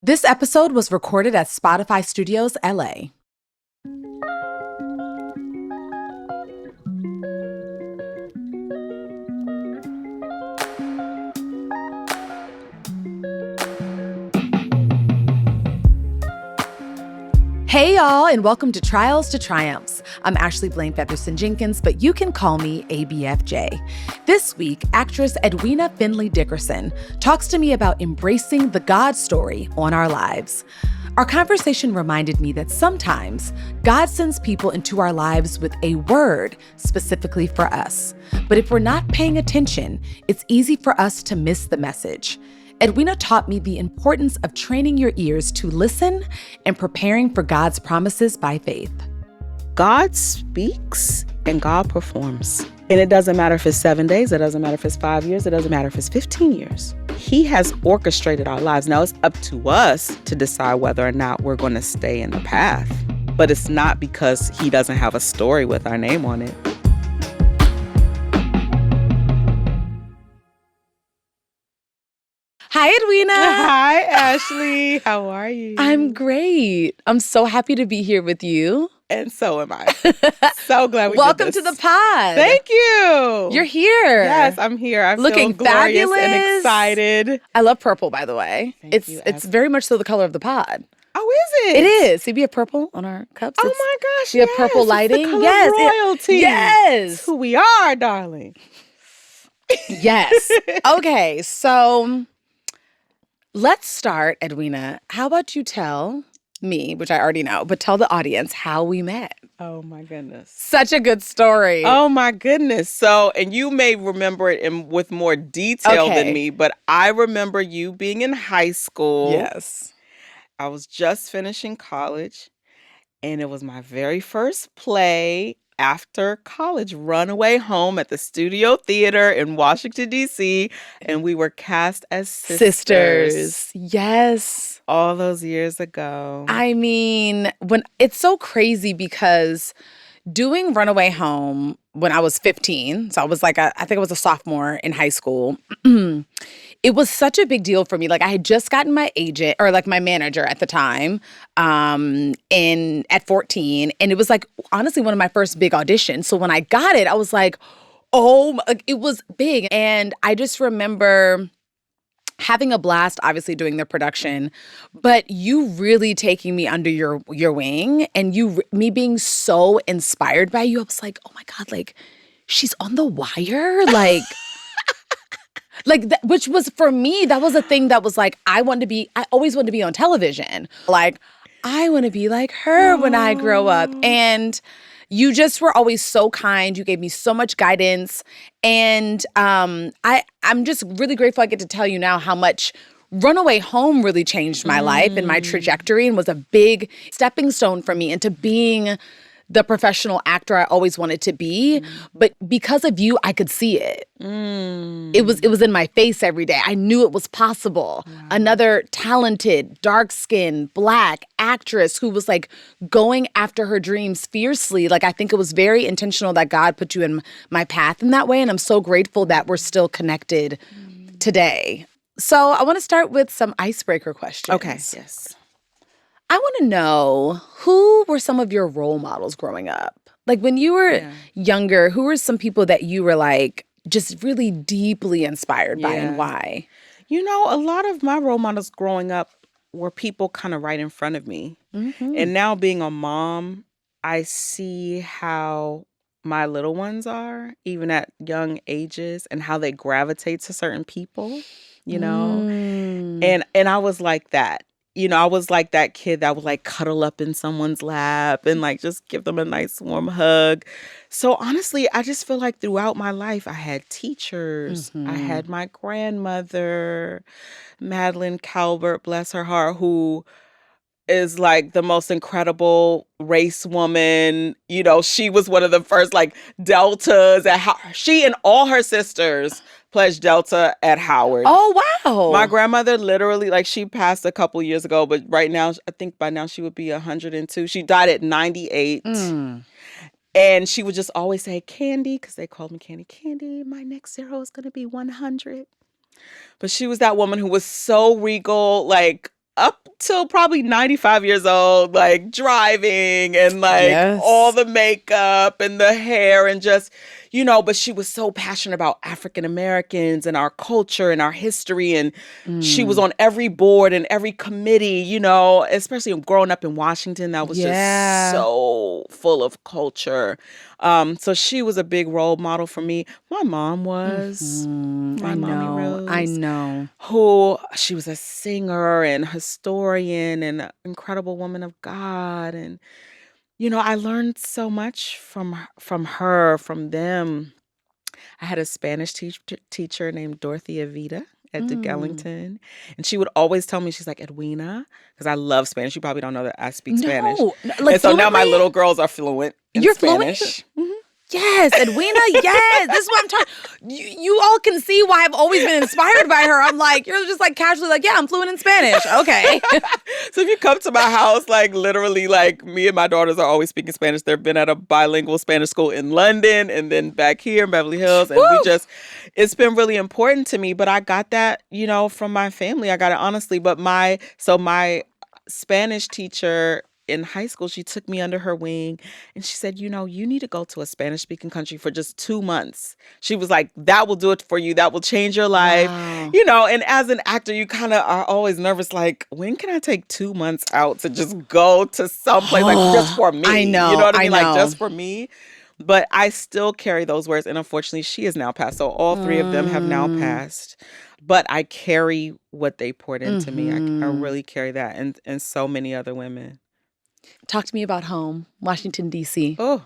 This episode was recorded at Spotify Studios, LA. Hey y'all, and welcome to Trials to Triumphs. I'm Ashley Blaine Featherson-Jenkins, but you can call me ABFJ. This week, actress Edwina Findley Dickerson talks to me about embracing the God story on our lives. Our conversation reminded me that sometimes God sends people into our lives with a word specifically for us. But if we're not paying attention, it's easy for us to miss the message. Edwina taught me the importance of training your ears to listen and preparing for God's promises by faith. God speaks and God performs. And it doesn't matter if it's 7 days, it doesn't matter if it's 5 years, it doesn't matter if it's 15 years. He has orchestrated our lives. Now it's up to us to decide whether or not we're going to stay in the path. But it's not because he doesn't have a story with our name on it. Hi, Edwina. Hi, Ashley. How are you? I'm great. I'm so happy to be here with you. And so am I. So glad we Welcome did this. to the pod. Thank you. You're here. Yes, I'm here. I Looking feel glorious fabulous and excited. I love purple, by the way. Thank you, It's very much so the color of the pod. Oh, is it? It is. See, we have purple on our cups. Oh my gosh, we have purple lighting. It's the color Yes, of royalty. Yes. It's who we are, darling. Yes. Okay, so let's start, Edwina. How about you tell me, which I already know, but tell the audience how we met. Oh my goodness. Such a good story. Oh my goodness. So, and you may remember it with more detail than me, but I remember you being in high school. Yes. I was just finishing college, and it was my very first play after college, Runaway Home at the Studio Theater in Washington, D.C., and we were cast as sisters. Yes. All those years ago. I mean, it's so crazy because doing Runaway Home when I was 15, so I was like, I think I was a sophomore in high school. It was such a big deal for me. Like I had just gotten my agent or like my manager at the time at 14. And it was like, honestly, one of my first big auditions. So when I got it, I was like, it was big. And I just remember having a blast, obviously, doing the production, but you really taking me under your wing and me being so inspired by you. I was like, oh my God, like she's on The Wire, like, which was for me, that was a thing that was like, I always wanted to be on television. Like, I want to be like her when I grow up. And you just were always so kind. You gave me so much guidance. And I'm just really grateful I get to tell you now how much Runaway Home really changed my life and my trajectory and was a big stepping stone for me into being the professional actor I always wanted to be. But because of you, I could see it. It was in my face every day. I knew it was possible. Wow. Another talented, dark-skinned, Black actress who was like going after her dreams fiercely. Like I think it was very intentional that God put you in my path in that way. And I'm so grateful that we're still connected today. So I want to start with some icebreaker questions. Okay, yes. I want to know, who were some of your role models growing up? Like when you were younger, who were some people that you were like just really deeply inspired by and why? You know, a lot of my role models growing up were people kind of right in front of me. Mm-hmm. And now being a mom, I see how my little ones are, even at young ages, and how they gravitate to certain people, you know? And I was like that. You know, I was like that kid that would like cuddle up in someone's lap and like just give them a nice warm hug. So honestly, I just feel like throughout my life, I had teachers. I had my grandmother, Madeline Calvert, bless her heart, who is like the most incredible race woman. You know, she was one of the first like Deltas. She and all her sisters pledged Delta at Howard. Oh, wow. My grandmother literally, like she passed a couple years ago, but right now, I think by now she would be 102. She died at 98. And she would just always say, Candy, because they called me Candy. Candy, my next zero is going to be 100. But she was that woman who was so regal, like up till probably 95 years old, like driving and like all the makeup and the hair and just, but she was so passionate about African Americans and our culture and our history. And she was on every board and every committee, especially growing up in Washington, that was just so full of culture. So she was a big role model for me. My mom was. My mommy Rose. I know. Who, she was a singer and historian and an incredible woman of God. And, I learned so much from her, from them. I had a Spanish teacher named Dorothy Avita at Duke Ellington. And she would always tell me, she's like, Edwina, because I love Spanish. You probably don't know that I speak Spanish. Like, and so now my little girls are fluent in Spanish. Fluent? Yes, Edwina, yes. This is what I'm talking. You all can see why I've always been inspired by her. I'm like, you're just like casually like, yeah, I'm fluent in Spanish. Okay. So if you come to my house, like literally, like me and my daughters are always speaking Spanish. They've been at a bilingual Spanish school in London and then back here in Beverly Hills. And it's been really important to me. But I got that, from my family. I got it honestly. But my Spanish teacher in high school, she took me under her wing and she said, you need to go to a Spanish-speaking country for just 2 months. She was like, that will do it for you. That will change your life. Wow. And as an actor, you kind of are always nervous, like, when can I take 2 months out to just go to someplace like just for me? I know. You know what I mean? Like just for me. But I still carry those words. And unfortunately, she is now passed. So all three of them have now passed. But I carry what they poured into me. I really carry that and so many other women. Talk to me about home, Washington, D.C. Oh.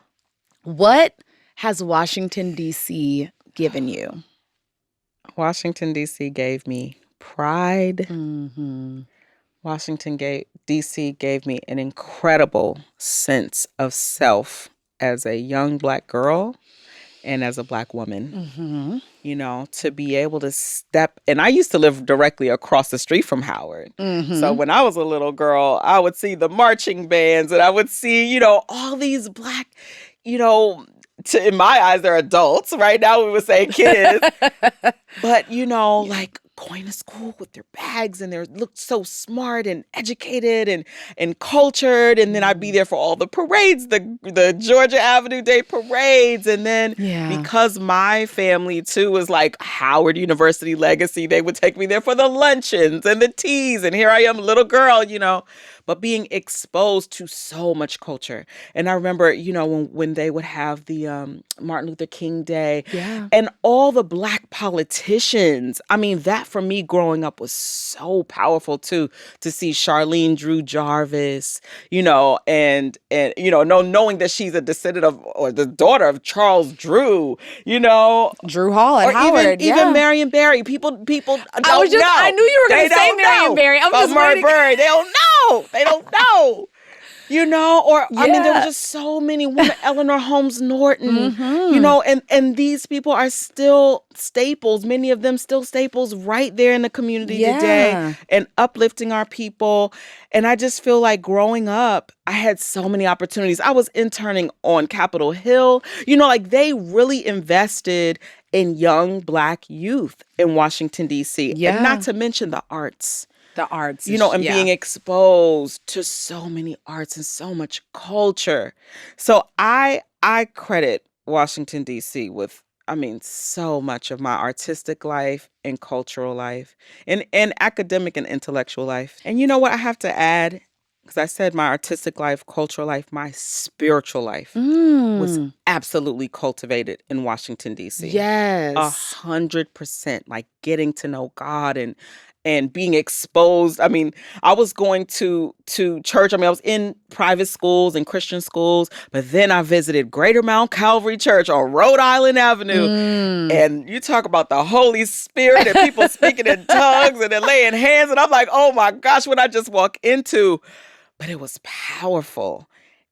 What has Washington, D.C. given you? Washington, D.C. gave me pride. Washington, D.C. gave me an incredible sense of self as a young Black girl and as a Black woman. To be able to step. And I used to live directly across the street from Howard. So when I was a little girl, I would see the marching bands and I would see, all these Black, in my eyes, they're adults. Right now, we would say kids. But, like going to school with their bags and they looked so smart and educated and cultured. And then I'd be there for all the parades, the Georgia Avenue Day parades. And then because my family too was like Howard University legacy, they would take me there for the luncheons and the teas. And here I am, a little girl, but being exposed to so much culture. And I remember, when they would have the Martin Luther King Day and all the Black politicians. I mean, that for me growing up was so powerful too, to see Charlene Drew Jarvis, and knowing that she's a descendant of, or the daughter of Charles Drew, Drew Hall at or Howard, even Marion Barry. People don't know. I knew you were going to say Marion Barry. I'm just waiting. They don't know. They don't know. I mean, there were just so many women, Eleanor Holmes Norton, and these people are still staples, many of them still staples right there in the community today and uplifting our people. And I just feel like growing up, I had so many opportunities. I was interning on Capitol Hill, like they really invested in young Black youth in Washington, D.C. And not to mention the arts. The arts. And being exposed to so many arts and so much culture. So I credit Washington, D.C. with, so much of my artistic life and cultural life and academic and intellectual life. And you know what I have to add? Because I said my artistic life, cultural life, my spiritual life was absolutely cultivated in Washington, D.C. Yes. 100%. Like getting to know God and being exposed. I mean, I was going to church. I was in private schools and Christian schools, but then I visited Greater Mount Calvary Church on Rhode Island Avenue. And you talk about the Holy Spirit and people speaking in tongues and they're laying hands. And I'm like, oh my gosh, what I just walk into. But it was powerful.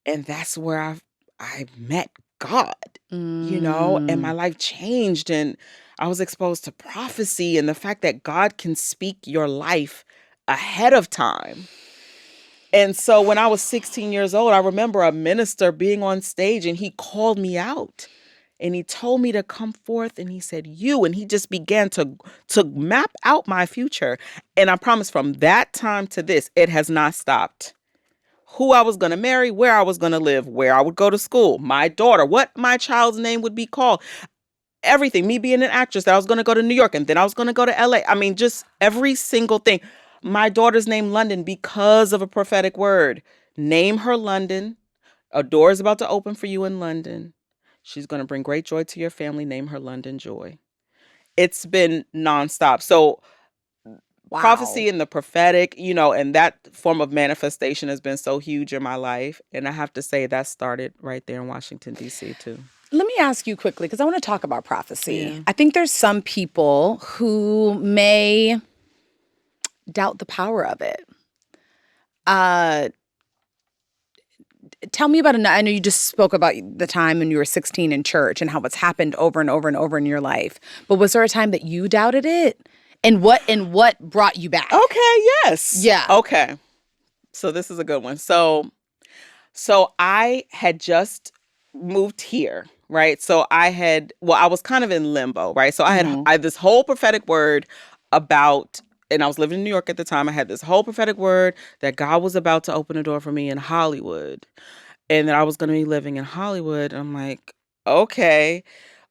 And that's where I met God, and my life changed. And I was exposed to prophecy and the fact that God can speak your life ahead of time. And so when I was 16 years old, I remember a minister being on stage and he called me out. And he told me to come forth, and he said, you, and he just began to map out my future. And I promise from that time to this, it has not stopped. Who I was going to marry, where I was going to live, where I would go to school, my daughter, what my child's name would be called, everything, me being an actress, that I was going to go to New York and then I was going to go to LA. I mean, just every single thing. My daughter's named London because of a prophetic word. Name her London. A door is about to open for you in London. She's going to bring great joy to your family. Name her London Joy. It's been nonstop. So prophecy and the prophetic, and that form of manifestation has been so huge in my life. And I have to say that started right there in Washington, D.C. too. Let me ask you quickly, because I want to talk about prophecy. Yeah. I think there's some people who may doubt the power of it. Tell me about I know you just spoke about the time when you were 16 in church and how it's happened over and over and over in your life. But was there a time that you doubted it? And what brought you back? Okay, yes. Yeah. Okay. So this is a good one. So I had just moved here, right? So I was kind of in limbo, right? So I had this whole prophetic word about, and I was living in New York at the time. I had this whole prophetic word that God was about to open a door for me in Hollywood, and that I was going to be living in Hollywood. I'm like, okay.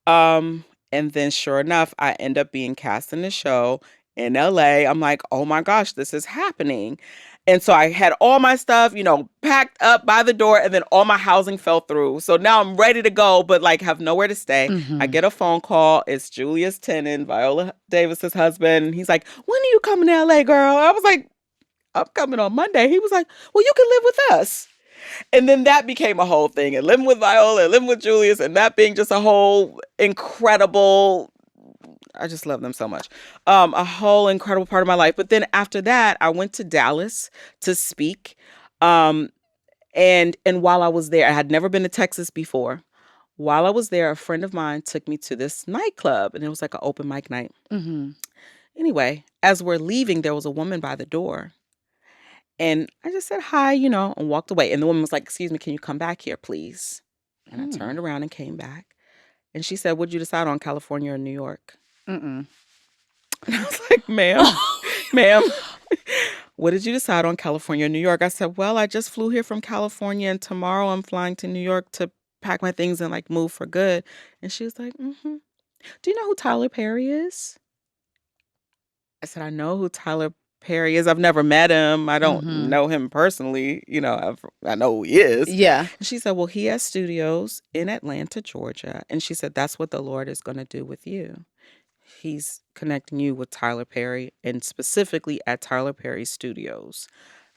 And then sure enough, I end up being cast in the show in LA. I'm like, oh my gosh, this is happening. And so I had all my stuff, packed up by the door, and then all my housing fell through. So now I'm ready to go, but like have nowhere to stay. I get a phone call. It's Julius Tennant, Viola Davis's husband. And he's like, when are you coming to LA, girl? I was like, I'm coming on Monday. He was like, well, you can live with us. And then that became a whole thing. And living with Viola, and living with Julius, and that being just a whole incredible, I just love them so much. A whole incredible part of my life. But then after that, I went to Dallas to speak. And while I was there, I had never been to Texas before. While I was there, a friend of mine took me to this nightclub, and it was like an open mic night. Anyway, as we're leaving, there was a woman by the door. And I just said hi, and walked away. And the woman was like, excuse me, can you come back here, please? And I turned around and came back. And she said, what'd you decide on, California or New York? And I was like, ma'am, what did you decide on, California or New York? I said, well, I just flew here from California, and tomorrow I'm flying to New York to pack my things and like move for good. And she was like, do you know who Tyler Perry is? I said, I know who Tyler Perry is. I've never met him. I don't know him personally. I know who he is. Yeah. And she said, well, he has studios in Atlanta, Georgia. And she said, that's what the Lord is going to do with you. He's connecting you with Tyler Perry, and specifically at Tyler Perry Studios.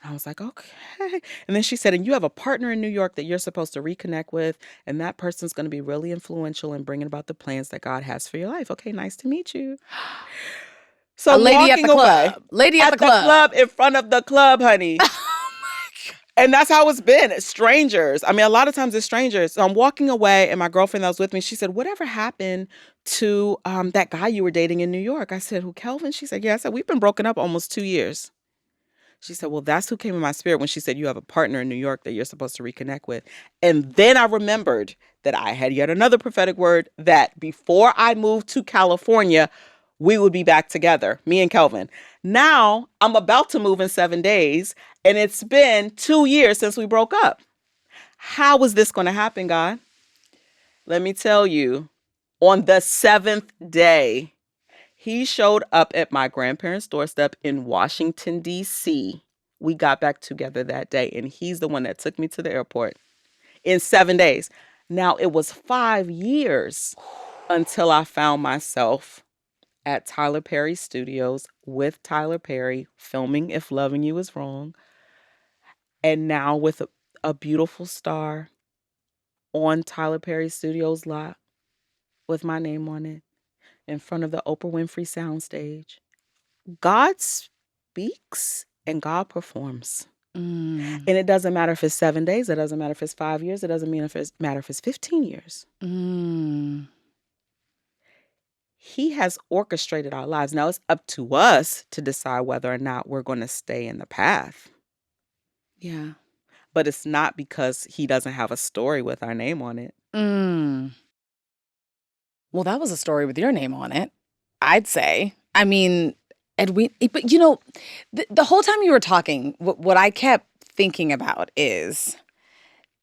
I was like, okay. And then she said, and you have a partner in New York that you're supposed to reconnect with, and that person's going to be really influential in bringing about the plans that God has for your life. Okay, nice to meet you. So a lady at the club. Lady at the club. In front of the club, honey. And that's how it's been. It's strangers. I mean, a lot of times it's strangers. So I'm walking away, and my girlfriend that was with me, she said, whatever happened to that guy you were dating in New York? I said, who, Kelvin? She said, yeah. I said, we've been broken up almost 2 years. She said, well, that's who came in my spirit when she said, you have a partner in New York that you're supposed to reconnect with. And then I remembered that I had yet another prophetic word that before I moved to California, we would be back together, me and Kelvin. Now I'm about to move in 7 days, and it's been 2 years since we broke up. How is this going to happen, God? Let me tell you, on the 7th day, he showed up at my grandparents' doorstep in Washington, D.C. We got back together that day, and he's the one that took me to the airport in 7 days. Now, it was 5 years until I found myself at Tyler Perry Studios with Tyler Perry filming If Loving You Is Wrong. And now with a beautiful star on Tyler Perry Studios lot with my name on it in front of the Oprah Winfrey soundstage. God speaks and God performs. And it doesn't matter if it's 7 days. It doesn't matter if it's 5 years. It doesn't matter if it's 15 years. He has orchestrated our lives. Now it's up to us to decide whether or not we're going to stay in the path. Yeah. But it's not because he doesn't have a story with our name on it. Well, that was a story with your name on it, I'd say. I mean, Edwina, but you know, the whole time you were talking, what I kept thinking about is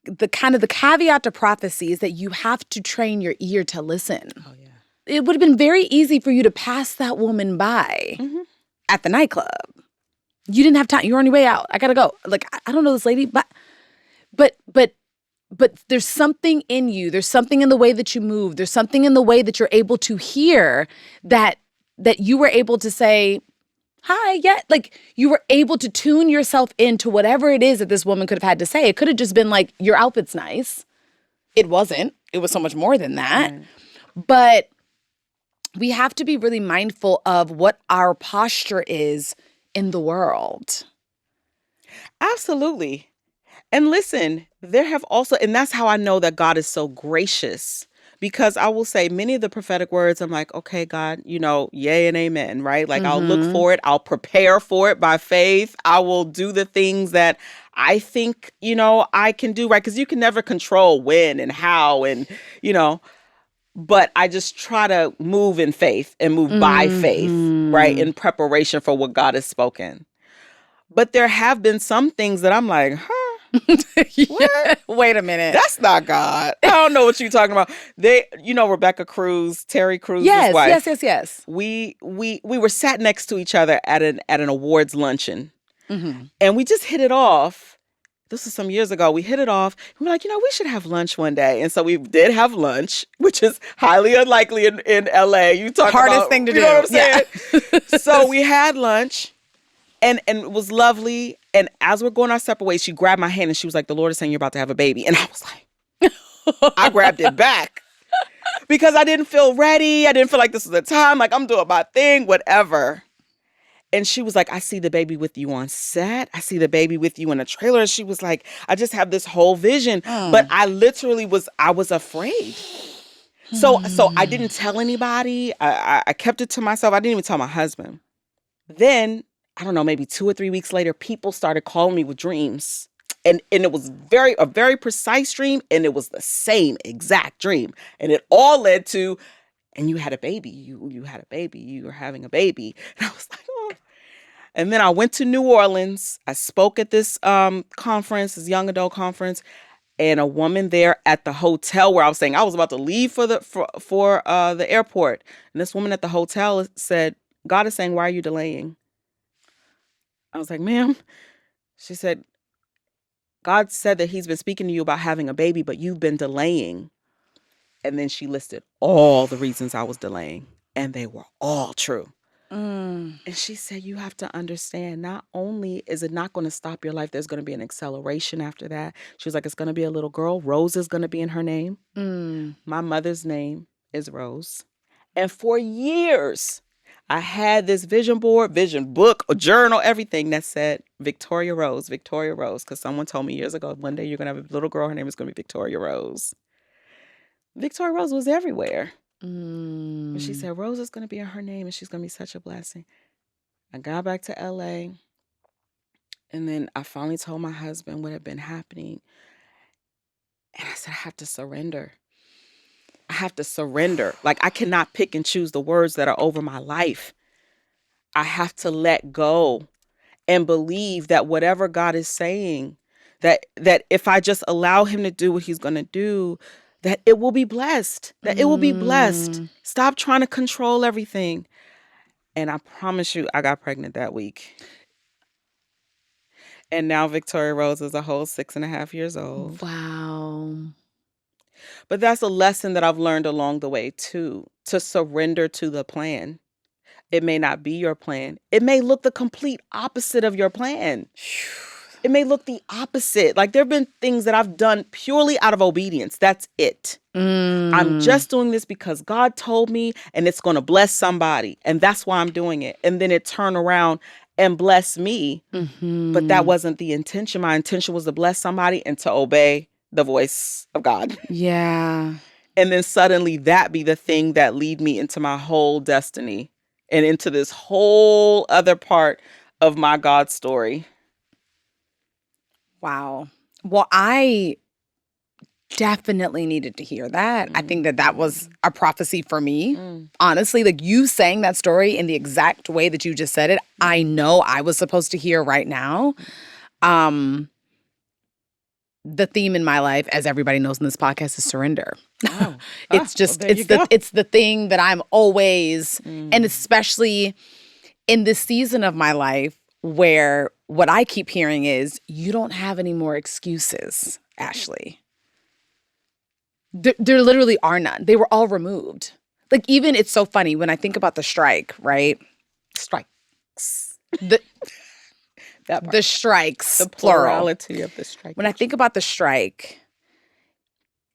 the kind of the caveat to prophecy is that you have to train your ear to listen. Oh, yeah. It would have been very easy for you to pass that woman by at the nightclub. You didn't have time. You're on your way out. I gotta go. Like, I don't know this lady, but there's something in you. There's something in the way that you move. There's something in the way that you're able to hear that you were able to say, hi, yeah. Like, you were able to tune yourself into whatever it is that this woman could have had to say. It could have just been like, your outfit's nice. It wasn't. It was so much more than that. Right. But we have to be really mindful of what our posture is in the world. Absolutely. And listen, there have also, and that's how I know that God is so gracious, because I will say many of the prophetic words, I'm like, okay, God, you know, yay and amen, right? Like I'll look for it. I'll prepare for it by faith. I will do the things that I think, you know, I can do, right? Because you can never control when and how and, you know, but I just try to move in faith and move by faith, right? In preparation for what God has spoken. But there have been some things that I'm like, what? Wait a minute. That's not God. I don't know what you're talking about. They, you know, Rebecca Cruz, Terry Cruz's wife. Yes. We were sat next to each other at an awards luncheon, and we just hit it off. This was some years ago. We hit it off. We were like, you know, we should have lunch one day. And so we did have lunch, which is highly unlikely in LA. You talk hardest about, thing to you do. Know what I'm saying? Yeah. So we had lunch. And it was lovely. And as we're going our separate ways, she grabbed my hand and she was like, the Lord is saying you're about to have a baby. And I was like, I grabbed it back because I didn't feel ready. I didn't feel like this was the time. Like, I'm doing my thing, whatever. And she was like, I see the baby with you on set. I see the baby with you in a trailer. And she was like, I just have this whole vision. But I literally was afraid. So I didn't tell anybody. I kept it to myself. I didn't even tell my husband. Then, I don't know, maybe 2 or 3 weeks later, people started calling me with dreams. And it was a very precise dream. And it was the same exact dream. And it all led to, and you had a baby. You had a baby. You were having a baby. And I was like, oh. And then I went to New Orleans. I spoke at this conference, this young adult conference. And a woman there at the hotel where I was saying I was about to leave for the airport. And this woman at the hotel said, God is saying, why are you delaying? I was like, ma'am. She said, God said that he's been speaking to you about having a baby, but you've been delaying. And then she listed all the reasons I was delaying. And they were all true. And she said, you have to understand, not only is it not going to stop your life, there's going to be an acceleration after that. She was like, it's going to be a little girl. Rose is going to be in her name. My mother's name is Rose. And for years, I had this vision board, vision book, a journal, everything that said Victoria Rose, because someone told me years ago, one day you're going to have a little girl, her name is going to be Victoria Rose. Victoria Rose was everywhere. And she said, Rose is going to be in her name and she's going to be such a blessing. I got back to LA and then I finally told my husband what had been happening. And I said, I have to surrender. I have to surrender. Like, I cannot pick and choose the words that are over my life. I have to let go and believe that whatever God is saying, that if I just allow him to do what he's going to do, that it will be blessed, that it will be blessed. Stop trying to control everything. And I promise you, I got pregnant that week. And now Victoria Rose is a whole 6.5 years old. Wow. But that's a lesson that I've learned along the way too, to surrender to the plan. It may not be your plan. It may look the complete opposite of your plan. It may look the opposite. Like, there have been things that I've done purely out of obedience. That's it. I'm just doing this because God told me and it's going to bless somebody. And that's why I'm doing it. And then it turned around and bless me. But that wasn't the intention. My intention was to bless somebody and to obey the voice of God. Yeah. And then suddenly that be the thing that lead me into my whole destiny and into this whole other part of my God story. Wow. Well, I definitely needed to hear that. I think that was a prophecy for me. Honestly, like you saying that story in the exact way that you just said it, I know I was supposed to hear right now. The theme in my life, as everybody knows in this podcast, is surrender. Oh. It's the thing that I'm always, and especially in this season of my life where what I keep hearing is, you don't have any more excuses, Ashley. There literally are none. They were all removed. Like, even, it's so funny when I think about the strike, right? Strikes. The strikes, the plural. plurality of the strike. When I think about the strike,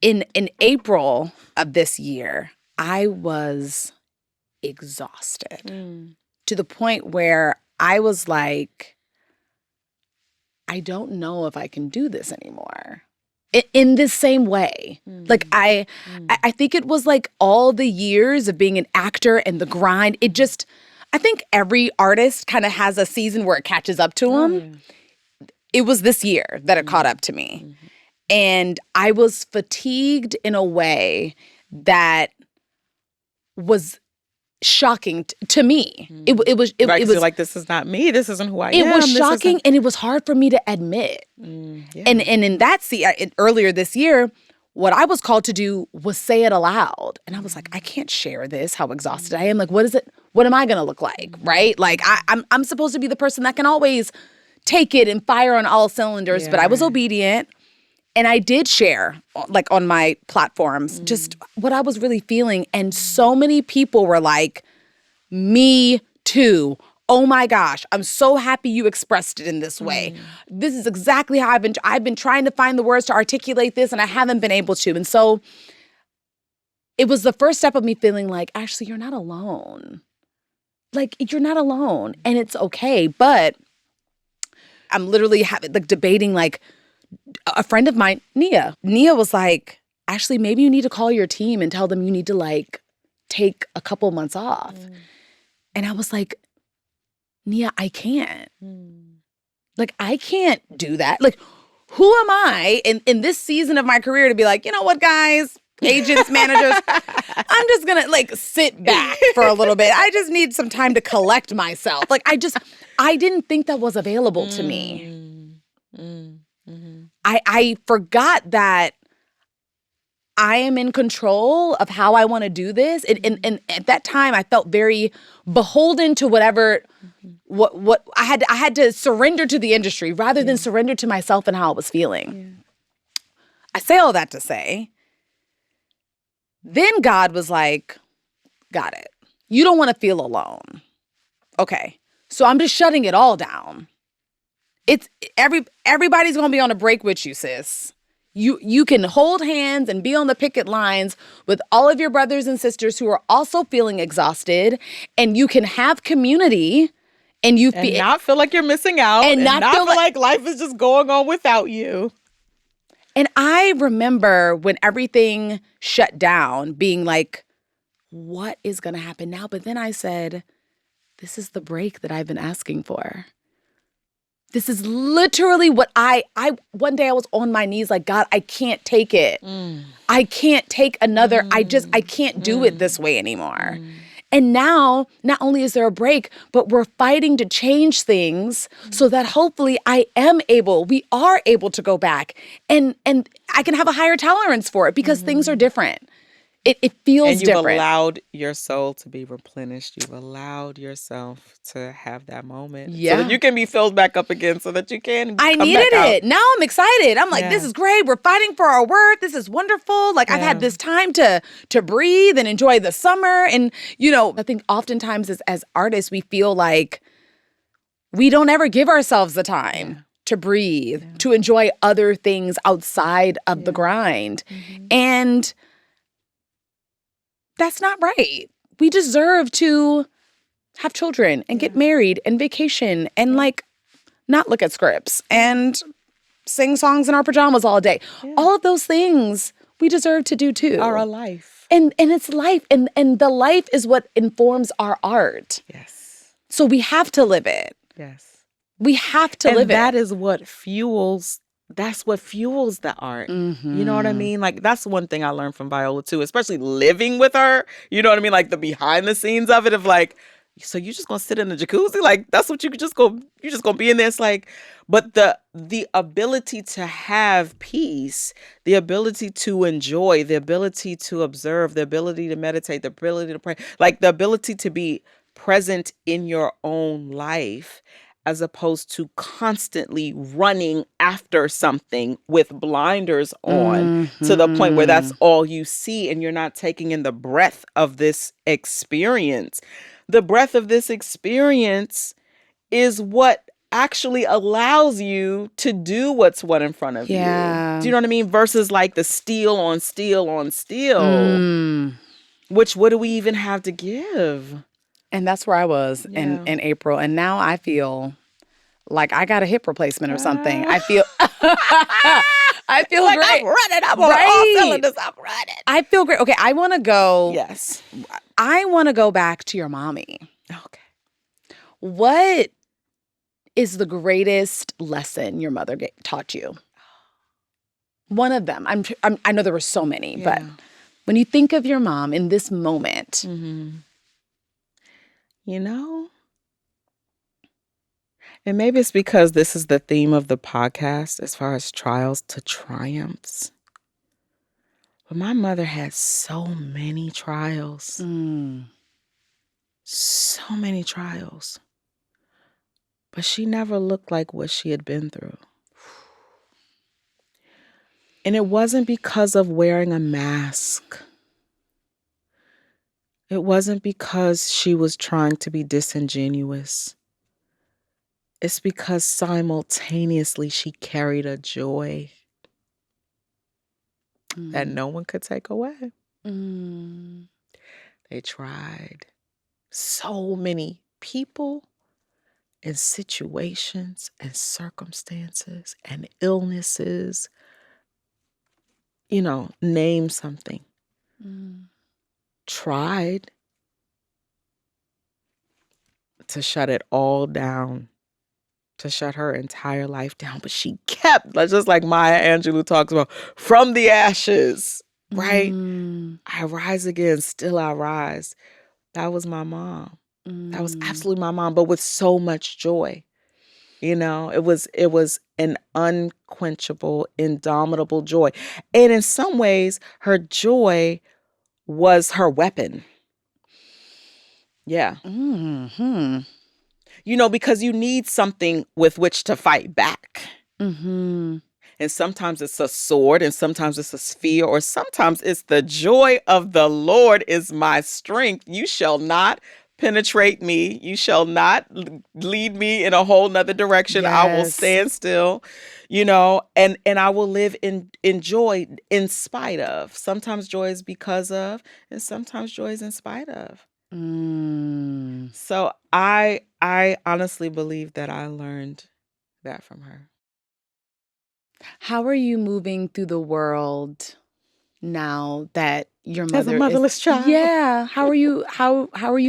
in April of this year, I was exhausted to the point where I was like, I don't know if I can do this anymore. In this same way. Like, I think it was like all the years of being an actor and the grind. It just, I think every artist kind of has a season where it catches up to them. It was this year that it caught up to me. And I was fatigued in a way that was shocking to me. It was you're like, this is not me. This isn't who I am. It was shocking, and it was hard for me to admit. And in that earlier this year, what I was called to do was say it aloud. And I was like, I can't share this, how exhausted I am. Like, what is it? What am I going to look like, right? Like, I'm supposed to be the person that can always take it and fire on all cylinders. But I was obedient. And I did share, like, on my platforms, just what I was really feeling. And so many people were like, me too. Oh my gosh, I'm so happy you expressed it in this way. This is exactly how I've been trying to find the words to articulate this, and I haven't been able to. And so it was the first step of me feeling like, Ashley, you're not alone. Like, you're not alone, and it's okay. But I'm literally debating, like, a friend of mine, Nia was like, Ashley, maybe you need to call your team and tell them you need to, like, take a couple months off. And I was like, Nia, I can't. Like, I can't do that. Like, who am I in this season of my career to be like, you know what, guys, agents, managers, I'm just gonna, like, sit back for a little bit. I just need some time to collect myself. Like, I didn't think that was available to me. I forgot that I am in control of how I want to do this. And at that time, I felt very beholden to whatever, what I had to surrender to the industry rather than surrender to myself and how I was feeling. I say all that to say, then God was like, got it. You don't want to feel alone. Okay. So I'm just shutting it all down. It's everybody's going to be on a break with you, sis. You can hold hands and be on the picket lines with all of your brothers and sisters who are also feeling exhausted, and you can have community and not feel like you're missing out and not feel like life is just going on without you. And I remember when everything shut down being like, what is going to happen now? But then I said, this is the break that I've been asking for. This is literally what I one day I was on my knees like, God, I can't take it. I can't take another. I can't do it this way anymore. And now, not only is there a break, but we're fighting to change things so that hopefully we are able to go back and I can have a higher tolerance for it because things are different. It feels different. And you've allowed your soul to be replenished. You've allowed yourself to have that moment. Yeah. So that you can be filled back up again so that you can I come needed back it. out. Now I'm excited. I'm like, this is great. We're fighting for our worth. This is wonderful. Like, I've had this time to breathe and enjoy the summer. And, you know, I think oftentimes as artists, we feel like we don't ever give ourselves the time to breathe, to enjoy other things outside of the grind. And that's not right. We deserve to have children and get married and vacation and, like, not look at scripts and sing songs in our pajamas all day. All of those things we deserve to do too. Our life. And it's life. And the life is what informs our art. Yes. So we have to live it. Yes. We have to live it. And that is what fuels that's what fuels the art. Mm-hmm. You know what I mean? Like, that's one thing I learned from Viola too, especially living with her. You know what I mean? Like the behind the scenes of it, of like, so you just gonna sit in the jacuzzi? Like, that's what you just gonna be in there. It's like, but the ability to have peace, the ability to enjoy, the ability to observe, the ability to meditate, the ability to pray, like the ability to be present in your own life, as opposed to constantly running after something with blinders on, to the point where that's all you see and you're not taking in the breadth of this experience. The breadth of this experience is what actually allows you to do what's what in front of you. Do you know what I mean? Versus like the steel on steel on steel, which what do we even have to give? And that's where I was in April. And now I feel like I got a hip replacement or something. I feel I feel like great. I'm running. I'm on all cylinders. I'm running. I feel great. Okay, I want to go. Yes. I want to go back to your mommy. Okay. What is the greatest lesson your mother taught you? One of them. I know there were so many, but when you think of your mom in this moment, you know, and maybe it's because this is the theme of the podcast as far as trials to triumphs. But my mother had so many trials. So many trials. But she never looked like what she had been through. And it wasn't because of wearing a mask. It wasn't because she was trying to be disingenuous. It's because simultaneously she carried a joy that no one could take away. They tried. So many people and situations and circumstances and illnesses, you know, name something, tried to shut it all down, to shut her entire life down. But she kept, just like Maya Angelou talks about, from the ashes, right? I rise again, still I rise. That was my mom. That was absolutely my mom, but with so much joy. You know, it was an unquenchable, indomitable joy. And in some ways, her joy was her weapon. Yeah. You know, because you need something with which to fight back. And sometimes it's a sword, and sometimes it's a spear, or sometimes it's the joy of the Lord is my strength. You shall not penetrate me. You shall not lead me in a whole nother direction. Yes. I will stand still, you know, and I will live in joy in spite of. Sometimes joy is because of, and sometimes joy is in spite of. So I honestly believe that I learned that from her. How are you moving through the world now that your mother as a motherless child? Yeah. How are you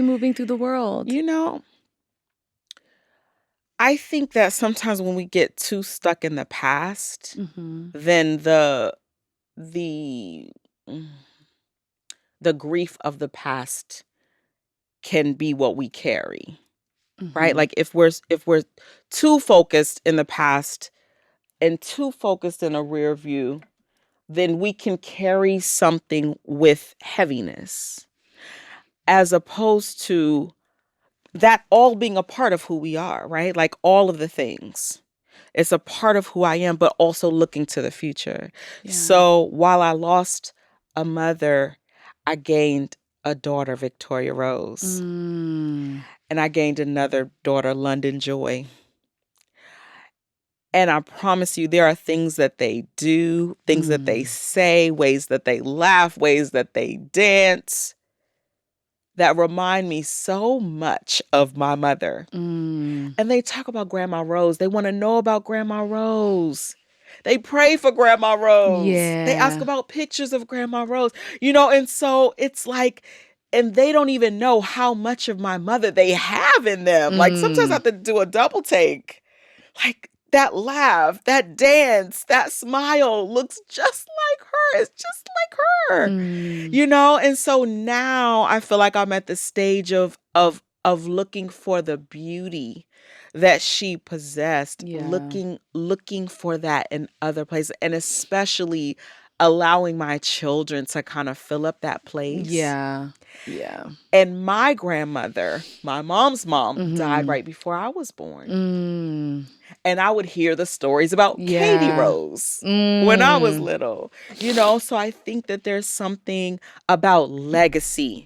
moving through the world? You know, I think that sometimes when we get too stuck in the past, then the grief of the past can be what we carry. Right? Like if we're too focused in the past and too focused in a rear view, then we can carry something with heaviness, as opposed to that all being a part of who we are, right? Like all of the things. It's a part of who I am, but also looking to the future. Yeah. So while I lost a mother, I gained a daughter, Victoria Rose. And I gained another daughter, London Joy. And I promise you, there are things that they do, things that they say, ways that they laugh, ways that they dance, that remind me so much of my mother. And they talk about Grandma Rose. They want to know about Grandma Rose. They pray for Grandma Rose. Yeah. They ask about pictures of Grandma Rose. You know, and so it's like, and they don't even know how much of my mother they have in them. Like sometimes I have to do a double take. Like, that laugh, that dance, that smile looks just like her. It's just like her. And so now I feel like I'm at the stage of looking for the beauty that she possessed, looking for that in other places, and especially allowing my children to kind of fill up that place. Yeah. And my grandmother, my mom's mom, died right before I was born. And I would hear the stories about Katie Rose when I was little, so I think that there's something about legacy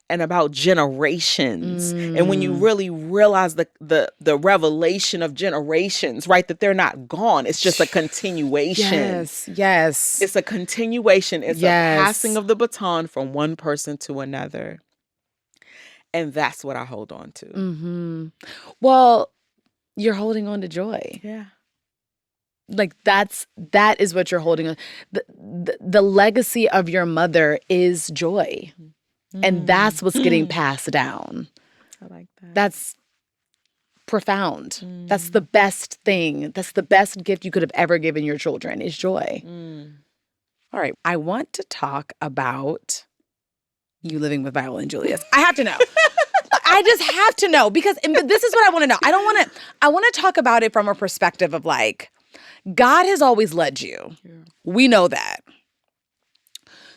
and about generations. And when you really realize the revelation of generations, right, that they're not gone. It's just a continuation. Yes. It's a continuation. It's a passing of the baton from one person to another. And that's what I hold on to. Well, you're holding on to joy. Yeah. Like that is what you're holding on. The legacy of your mother is joy. And that's what's getting passed down. I like that. That's profound. That's the best thing. That's the best gift you could have ever given your children is joy. All right. I want to talk about you living with Viola and Julius. I have to know. I just have to know because this is what I want to know. I want to talk about it from a perspective of like, God has always led you. Yeah. We know that.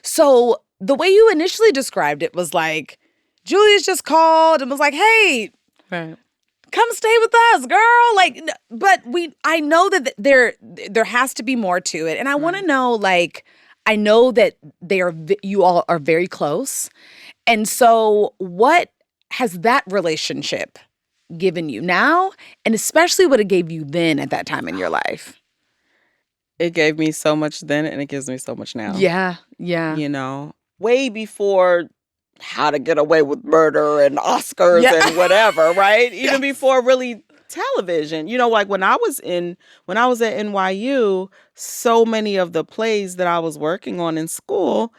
So the way you initially described it was like, Julius just called and was like, hey, come stay with us, girl. Like, but I know that there has to be more to it. And I want to know, like, I know that you all are very close. And so what has that relationship given you now? And especially what it gave you then at that time in your life? It gave me so much then and it gives me so much now. Yeah. Way before How to Get Away with Murder and Oscars and whatever, right? Even before really television. Like when I was at NYU, so many of the plays that I was working on in school,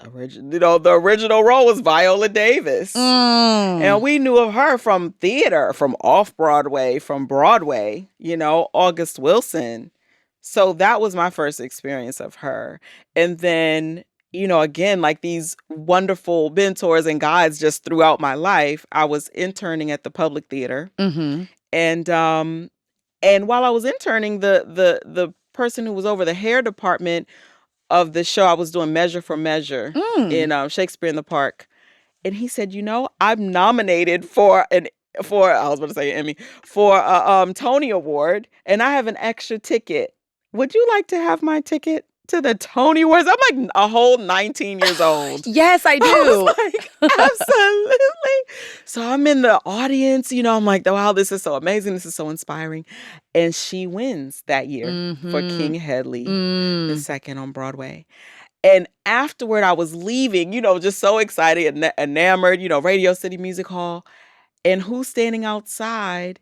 the original role was Viola Davis. And we knew of her from theater, from off-Broadway, from Broadway, August Wilson. So that was my first experience of her. And then, again, like these wonderful mentors and guides just throughout my life, I was interning at the Public Theater. And while I was interning, the person who was over the hair department of the show, I was doing Measure for Measure in Shakespeare in the Park. And he said, I'm nominated for I was about to say an Emmy, for a Tony Award, and I have an extra ticket. Would you like to have my ticket to the Tony Awards? I'm like a whole 19 years old. Yes, I do. I was like, absolutely. So I'm in the audience, I'm like, wow, this is so amazing. This is so inspiring. And she wins that year for King Hedley, the second on Broadway. And afterward, I was leaving, just so excited and enamored, Radio City Music Hall. And who's standing outside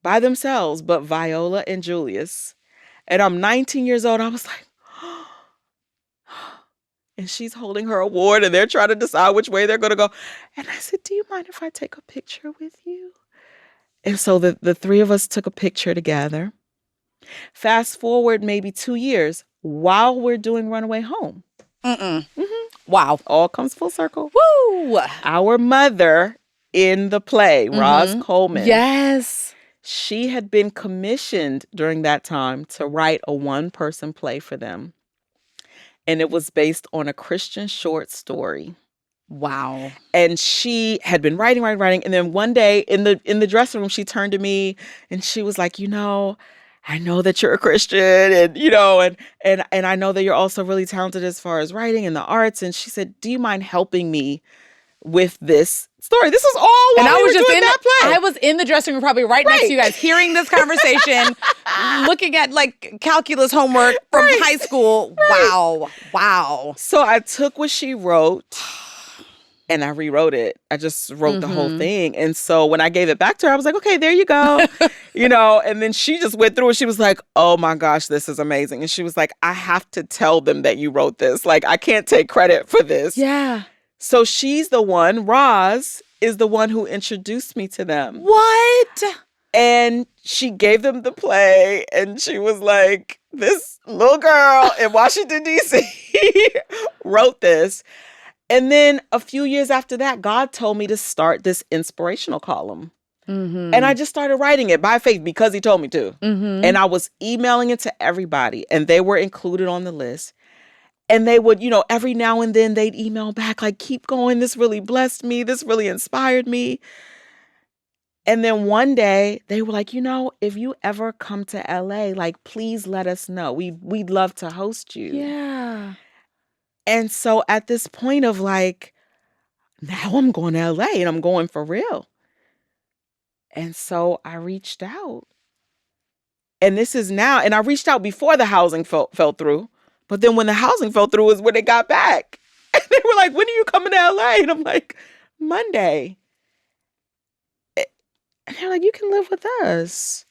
by themselves but Viola and Julius? And I'm 19 years old. I was like, and she's holding her award and they're trying to decide which way they're going to go. And I said, do you mind if I take a picture with you? And so the three of us took a picture together. Fast forward maybe 2 years while we're doing Runaway Home. Wow. All comes full circle. Woo! Our mother in the play, Roz Coleman. Yes. She had been commissioned during that time to write a one-person play for them. And it was based on a Christian short story. Wow. And she had been writing. And then one day in the dressing room, she turned to me and she was like, I know that you're a Christian and, and I know that you're also really talented as far as writing and the arts. And she said, do you mind helping me with this story? This is all while I was just in that play. I was in the dressing room probably right next to you guys, hearing this conversation, looking at like calculus homework from high school. Wow. So I took what she wrote and I rewrote it. I just wrote the whole thing. And so when I gave it back to her, I was like, okay, there you go. And then she just went through it. She was like, oh my gosh, this is amazing. And she was like, I have to tell them that you wrote this. Like, I can't take credit for this. Yeah. So she's the one, Roz is the one who introduced me to them. What? And she gave them the play, and she was like, this little girl in Washington, D.C. wrote this. And then a few years after that, God told me to start this inspirational column. And I just started writing it by faith because he told me to. And I was emailing it to everybody, and they were included on the list. And they would, every now and then they'd email back like, keep going. This really blessed me. This really inspired me. And then one day they were like, if you ever come to LA, like, please let us know. We'd love to host you. Yeah. And so at this point of like, now I'm going to LA and I'm going for real. And so I reached out. And this is now, and I reached out before the housing fell through. But then when the housing fell through is when they got back. And they were like, when are you coming to LA? And I'm like, Monday. And they're like, you can live with us.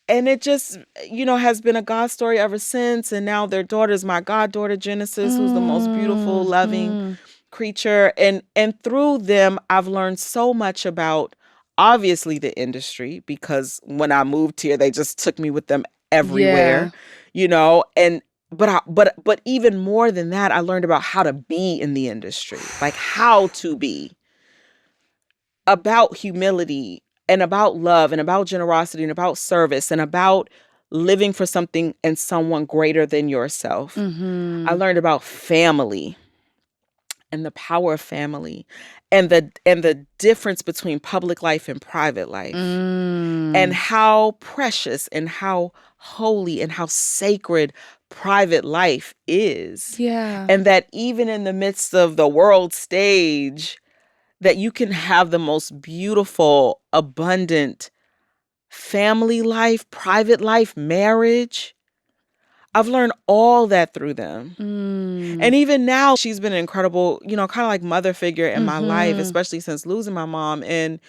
And it just, has been a God story ever since. And now their daughter's my goddaughter, Genesis, who's the most beautiful, loving creature. And through them, I've learned so much about, obviously, the industry, because when I moved here, they just took me with them everywhere, but even more than that, I learned about how to be in the industry, like how to be, about humility and about love and about generosity and about service and about living for something and someone greater than yourself. I learned about family and the power of family and the difference between public life and private life, and how precious and how holy and how sacred private life is. Yeah. And that even in the midst of the world stage, that you can have the most beautiful, abundant family life, private life, marriage. I've learned all that through them. And even now, she's been an incredible, kind of like mother figure in my life, especially since losing my mom. And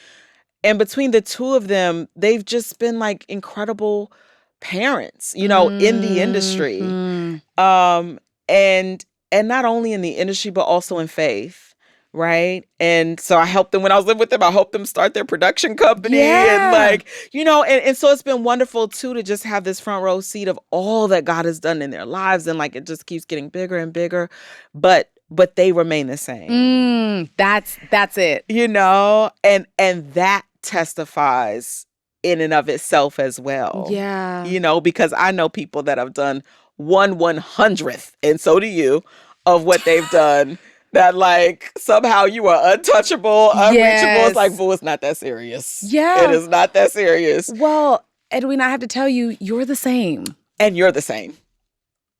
between the two of them, they've just been like incredible parents, in the industry. And not only in the industry, but also in faith. Right. And so I helped them when I was living with them. I helped them start their production company. Yeah. And so it's been wonderful, too, to just have this front row seat of all that God has done in their lives. And like it just keeps getting bigger and bigger. But they remain the same. That's it. And that testifies in and of itself as well. Yeah. Because I know people that have done 1/100th, and so do you, of what they've done. That like somehow you are untouchable, unreachable. Yes. It's like, boo, it's not that serious. Yeah. It is not that serious. Well, Edwina, I have to tell you, you're the same. And you're the same.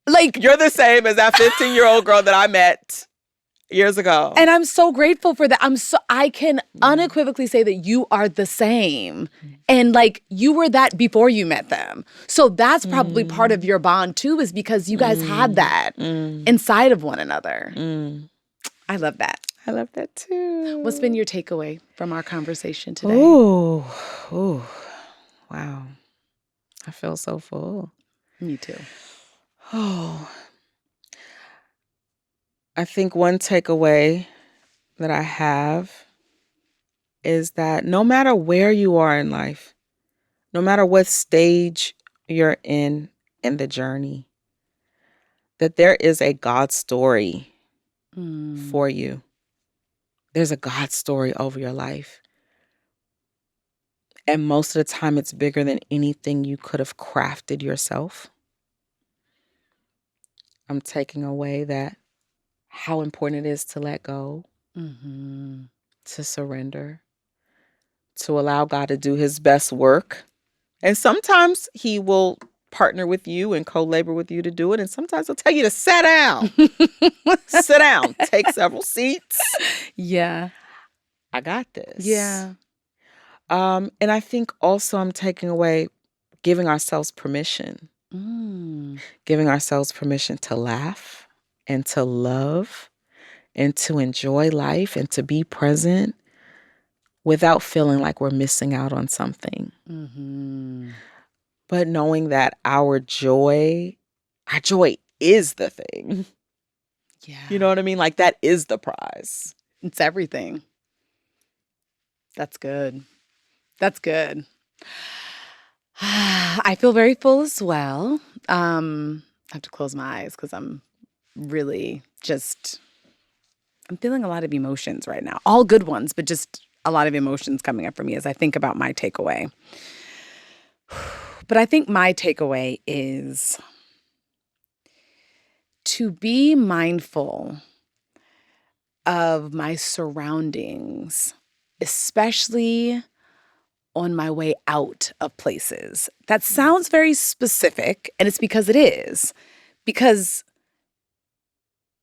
Like, you're the same as that 15-year-old girl that I met years ago. And I'm so grateful for that. I can unequivocally say that you are the same. And like you were that before you met them. So that's probably part of your bond too, is because you guys had that inside of one another. I love that. I love that too. What's been your takeaway from our conversation today? Ooh, wow. I feel so full. Me too. Oh, I think one takeaway that I have is that no matter where you are in life, no matter what stage you're in the journey, that there is a God story for you. There's a God story over your life. And most of the time, it's bigger than anything you could have crafted yourself. I'm taking away that how important it is to let go, to surrender, to allow God to do his best work. And sometimes he will partner with you and co-labor with you to do it. And sometimes he'll tell you to sit down. Sit down. Take several seats. Yeah. I got this. Yeah. And I think also I'm taking away giving ourselves permission. Giving ourselves permission to laugh and to love and to enjoy life and to be present without feeling like we're missing out on something. But knowing that our joy is the thing. Yeah. You know what I mean? Like that is the prize. It's everything. That's good. That's good. I feel very full as well. I have to close my eyes because I'm really I'm feeling a lot of emotions right now. All good ones, but just a lot of emotions coming up for me as I think about my takeaway. But I think my takeaway is to be mindful of my surroundings, especially on my way out of places. That sounds very specific, and it's because it is. Because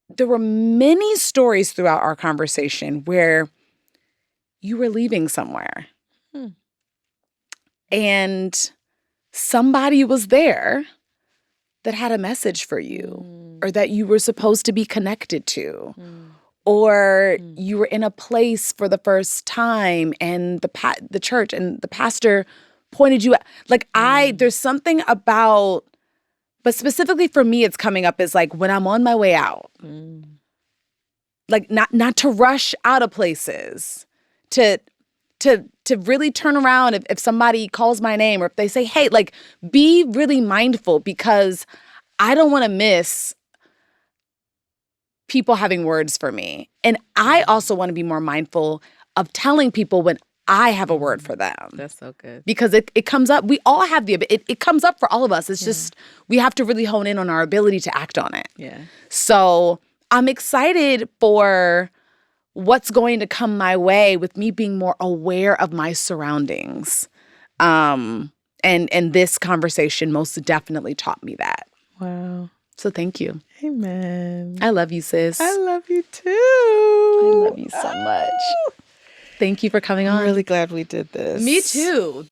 there were many stories throughout our conversation where you were leaving somewhere. And somebody was there that had a message for you or that you were supposed to be connected to. Or you were in a place for the first time and the church and the pastor pointed you out. Like there's something about, but specifically for me, it's coming up as like when I'm on my way out. Like not to rush out of places, to really turn around if somebody calls my name or if they say, hey, like be really mindful because I don't want to miss people having words for me. And I also want to be more mindful of telling people when I have a word for them. That's so good. Because it comes up. We all have it comes up for all of us. It's just we have to really hone in on our ability to act on it. Yeah. So I'm excited for what's going to come my way with me being more aware of my surroundings. And this conversation most definitely taught me that. Wow. So thank you. Amen. I love you, sis. I love you too. I love you so much. Thank you for coming on. I'm really glad we did this. Me too.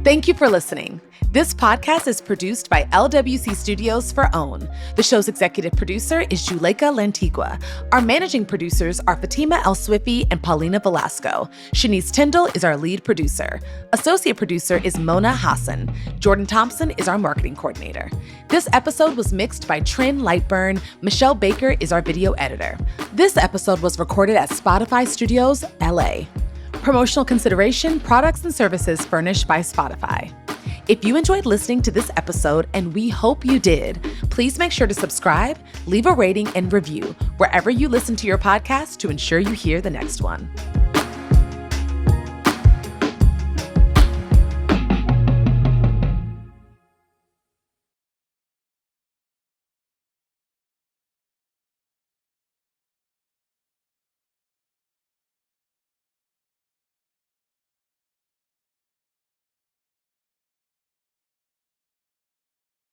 Thank you for listening. This podcast is produced by LWC Studios for OWN. The show's executive producer is Juleka Lantigua. Our managing producers are Fatima El Swifi and Paulina Velasco. Shanice Tyndall is our lead producer. Associate producer is Mona Hassan. Jordan Thompson is our marketing coordinator. This episode was mixed by Trin Lightburn. Michelle Baker is our video editor. This episode was recorded at Spotify Studios, LA. Promotional consideration, products and services furnished by Spotify. If you enjoyed listening to this episode, and we hope you did, please make sure to subscribe, leave a rating, and review wherever you listen to your podcast to ensure you hear the next one.